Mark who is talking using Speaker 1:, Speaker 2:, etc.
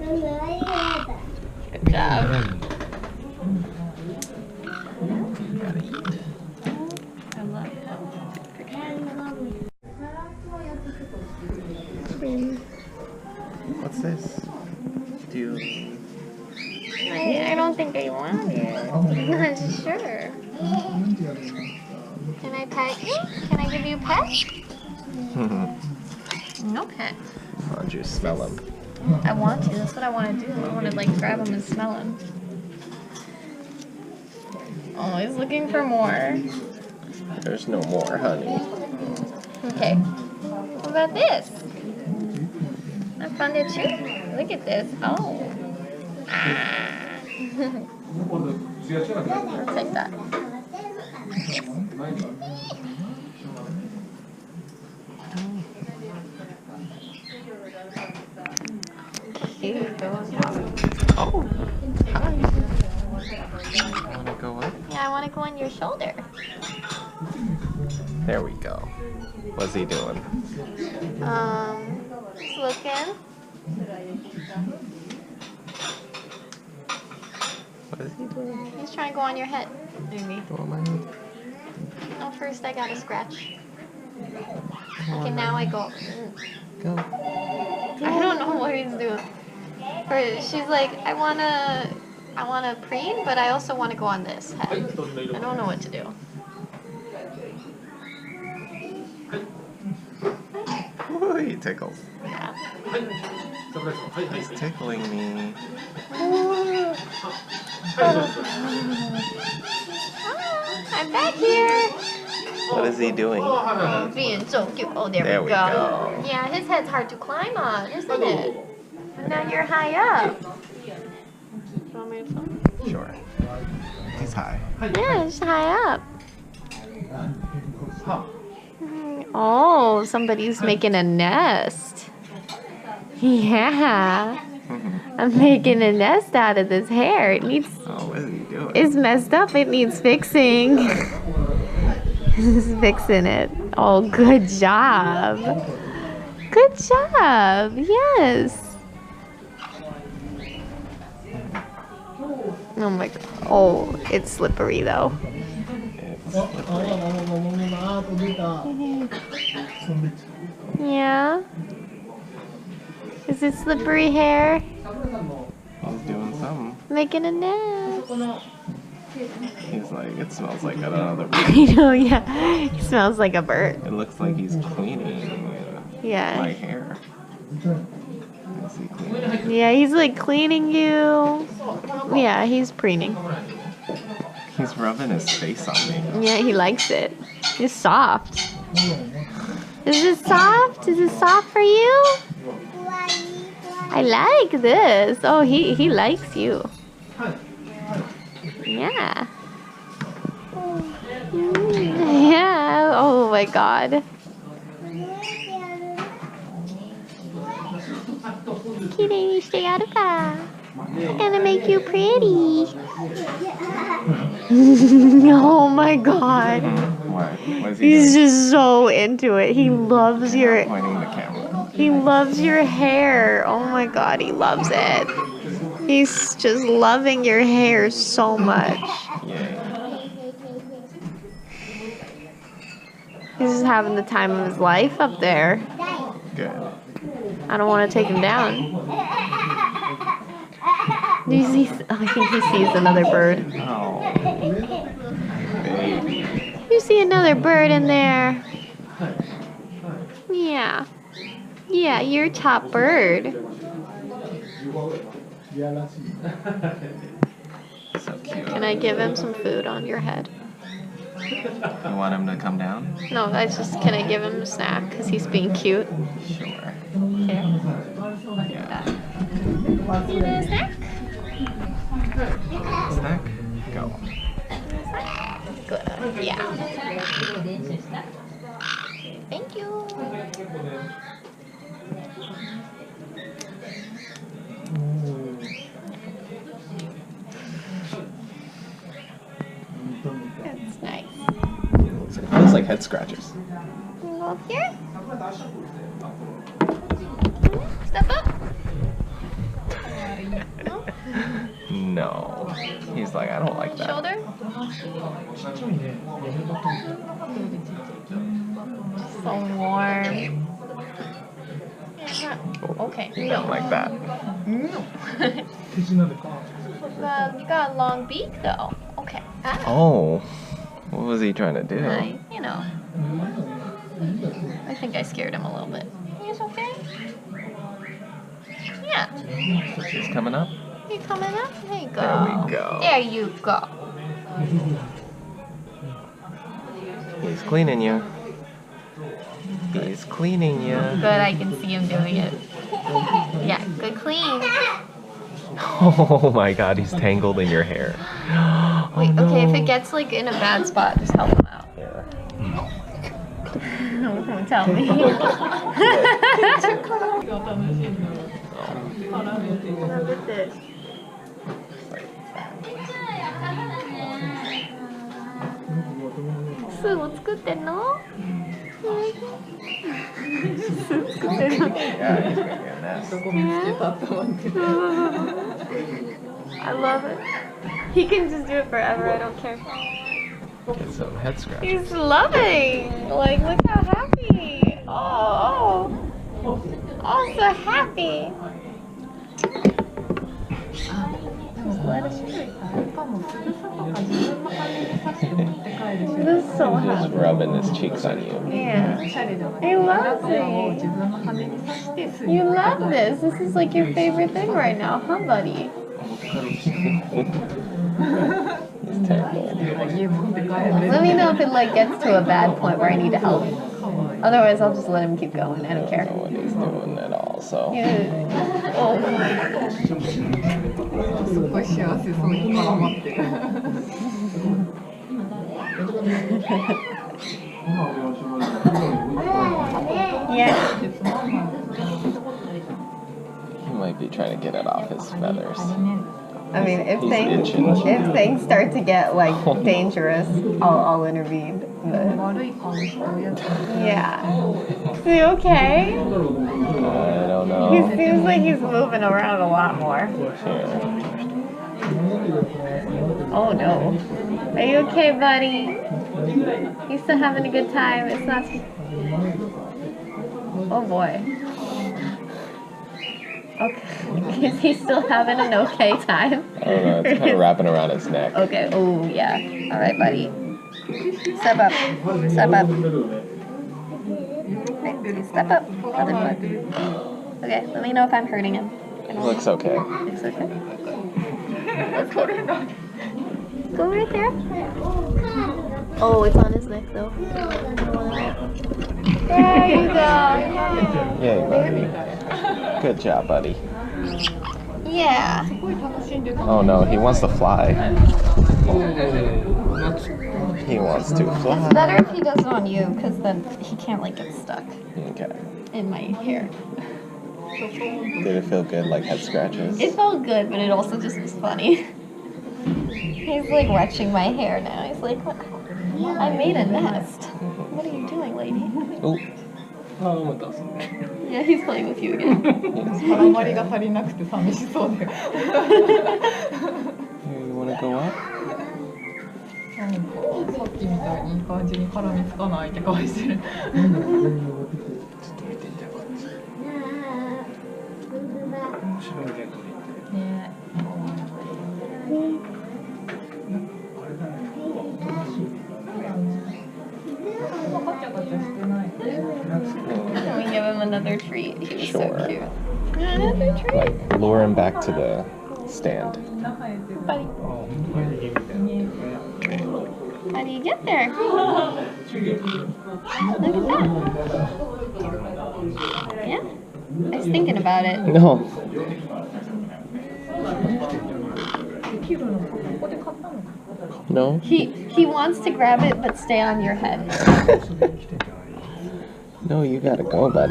Speaker 1: Good job. I love
Speaker 2: What's this? Do you...
Speaker 1: I don't think I want it. I'm not sure. Can I pet you? Can I give you a pet? No pet.
Speaker 2: Why don't you smell them?
Speaker 1: I want to. That's what I want to do. I want to like grab them and smell them. Oh, he's looking for more.
Speaker 2: There's no more, honey.
Speaker 1: Okay. What about this? I found it too. Look at this. Oh. I'll take that. Cute.
Speaker 2: Oh, hi. You want to go up?
Speaker 1: Yeah, I want to go on your shoulder.
Speaker 2: There we go. What's he doing?
Speaker 1: Just looking.
Speaker 2: What is he doing?
Speaker 1: He's trying to go on your head. Maybe.
Speaker 2: Go on my head.
Speaker 1: No, first I gotta scratch. Okay, now I go.
Speaker 2: Go.
Speaker 1: I don't know what he's doing. She's like, I wanna preen, but I also want to go on this head. I don't know what to do.
Speaker 2: Ooh, he tickles.
Speaker 1: Yeah.
Speaker 2: He's tickling me.
Speaker 1: I'm back here.
Speaker 2: What is he doing?
Speaker 1: Being so cute. Oh, there we go. Yeah, his head's hard to climb on, isn't it? And now you're high up.
Speaker 2: Sure. He's high.
Speaker 1: Yeah, he's high up. Oh, somebody's making a nest. Yeah. I'm making a nest out of this hair. It needs...
Speaker 2: Oh, what is he doing?
Speaker 1: It's messed up. It needs fixing. He's fixing it. Oh, good job. Good job. Yes. Oh my god. Oh, it's slippery though.
Speaker 2: It's slippery.
Speaker 1: Yeah. Is it slippery hair?
Speaker 2: He's doing something.
Speaker 1: Making a nest.
Speaker 2: He's like, it smells like another bird.
Speaker 1: I know, yeah. He smells like a bird.
Speaker 2: It looks like he's cleaning my hair. Is he cleaning?
Speaker 1: Yeah, he's like cleaning you. Yeah, he's preening.
Speaker 2: He's rubbing his face on me.
Speaker 1: Yeah, he likes it. It's soft. Is it soft? Is it soft for you? I like this. Oh, he likes you. Yeah. Yeah. Oh my god. Kitty, stay out of car. I'm gonna make you pretty. Oh my god.
Speaker 2: What? What is he
Speaker 1: He's
Speaker 2: doing?
Speaker 1: just so into it. He loves your...
Speaker 2: Pointing the camera.
Speaker 1: He loves your hair. Oh my god, he loves it. He's just loving your hair so much.
Speaker 2: Yay.
Speaker 1: He's just having the time of his life up there.
Speaker 2: Good.
Speaker 1: I don't want to take him down. Do you see? Oh, I think he sees another bird.
Speaker 2: Oh, baby.
Speaker 1: You see another bird in there. Yeah. Yeah, you're top bird.
Speaker 2: So cute.
Speaker 1: Can I give him some food on your head?
Speaker 2: You want him to come down?
Speaker 1: No, can I give him a snack? Because he's being cute.
Speaker 2: Sure.
Speaker 1: Here.
Speaker 2: Yeah.
Speaker 1: You want a snack?
Speaker 2: Snack? Go.
Speaker 1: Good. Yeah. Thank you. That's nice.
Speaker 2: It feels like head scratchers.
Speaker 1: Can you go up here? Step up.
Speaker 2: No. He's like, I don't like that.
Speaker 1: Shoulder? So warm. Okay.
Speaker 2: He doesn't like that.
Speaker 1: No. Well, you got a long beak though. Okay.
Speaker 2: Oh. What was he trying to do?
Speaker 1: You know. I think I scared him a little bit. He's okay? Yeah.
Speaker 2: He's coming up?
Speaker 1: You coming up? There you go.
Speaker 2: There we go.
Speaker 1: There you go.
Speaker 2: He's cleaning you. He's cleaning you.
Speaker 1: Good, I can see him doing it. Yeah, good clean.
Speaker 2: Oh my god, he's tangled in your hair. Oh,
Speaker 1: Wait,
Speaker 2: no.
Speaker 1: okay, if it gets like in a bad spot, just help him out.
Speaker 2: Here.
Speaker 1: No, don't tell me. Sue, 作ってんの?
Speaker 2: Yeah, he's gonna get nasty.
Speaker 1: I love it. He can just do it forever, I don't care.
Speaker 2: Get some head scratches.
Speaker 1: He's loving. Like, look how happy. Oh, so happy. This is so
Speaker 2: He's just
Speaker 1: happy.
Speaker 2: rubbing his cheeks on you.
Speaker 1: Yeah. He loves it. You love this. This is like your favorite thing right now, huh, buddy?
Speaker 2: He's tangled.
Speaker 1: Let me know if it like gets to a bad point where I need to help. Otherwise, I'll just let him keep going. I don't
Speaker 2: I
Speaker 1: care.
Speaker 2: don't know what he's doing at all, so.
Speaker 1: Yeah. Oh my gosh. Yeah.
Speaker 2: He might be trying to get it off his feathers.
Speaker 1: I mean, if
Speaker 2: He's itching.
Speaker 1: things start to get like dangerous, I'll intervene. But yeah. Is he okay?
Speaker 2: I don't know.
Speaker 1: He seems like he's moving around a lot more.
Speaker 2: Here.
Speaker 1: Oh no. Are you okay, buddy? You still having a good time? It's not. Oh boy. Okay. Is he still having an okay time?
Speaker 2: I don't know, it's kind of wrapping around his neck.
Speaker 1: Okay. Oh yeah. All right, buddy. Step up. Step up. Okay, step up. Other foot. Okay. Let me know if I'm hurting him.
Speaker 2: It looks okay.
Speaker 1: Looks okay. Go right there. Oh, it's on his neck though. There you go.
Speaker 2: Yay, buddy. Good job, buddy.
Speaker 1: Yeah.
Speaker 2: Oh no, he wants to fly. He wants to fly.
Speaker 1: It's better if he does it on you, because then he can't like get stuck
Speaker 2: Okay.
Speaker 1: in my hair.
Speaker 2: Did it feel good, like head scratches?
Speaker 1: It felt good, but it also just was funny. He's like retching my hair now. He's like, I made a nest. What are you doing, lady?
Speaker 2: Ooh.
Speaker 1: Yeah, he's playing with you again.
Speaker 2: You want to go up?
Speaker 1: Can we give him another treat? He was so
Speaker 2: Sure.
Speaker 1: cute. Another treat?
Speaker 2: Like, lure him back to the stand.
Speaker 1: Buddy. How do you get there? Look at that. Yeah? I was thinking about it.
Speaker 2: No. No?
Speaker 1: He wants to grab it but stay on your head.
Speaker 2: No, you gotta go, buddy.